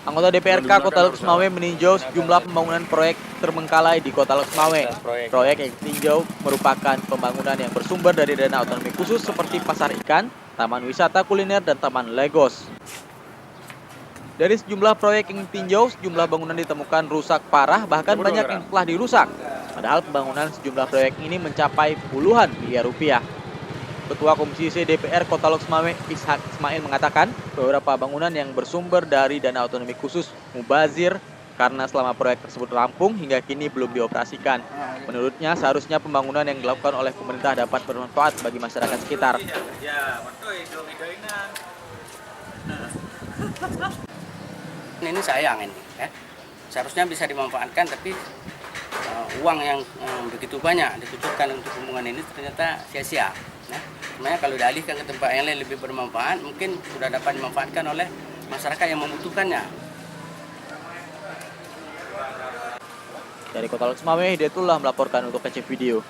Anggota DPRK Kota Leukersmawe meninjau sejumlah pembangunan proyek terbengkalai di Kota Leukersmawe. Proyek yang ditinjau merupakan pembangunan yang bersumber dari dana otonomi khusus seperti pasar ikan, taman wisata kuliner, dan taman Legos. Dari sejumlah proyek yang ditinjau, sejumlah bangunan ditemukan rusak parah, bahkan banyak yang telah dirusak. Padahal pembangunan sejumlah proyek ini mencapai puluhan miliar rupiah. Ketua Komisi C DPR Kota Leukersmawe Ishak Ismail mengatakan beberapa bangunan yang bersumber dari dana otonomi khusus mubazir karena selama proyek tersebut rampung hingga kini belum dioperasikan. Menurutnya seharusnya pembangunan yang dilakukan oleh pemerintah dapat bermanfaat bagi masyarakat sekitar. Ini sayang ini, ya. Seharusnya bisa dimanfaatkan, tapi uang yang begitu banyak ditujukan untuk pembangunan ini ternyata sia-sia. Ya. Sebenarnya kalau dialihkan ke tempat yang lain lebih bermanfaat, mungkin sudah dapat dimanfaatkan oleh masyarakat yang membutuhkannya. Dari Kota Leukersmawe, Hidayatullah melaporkan untuk KC Video.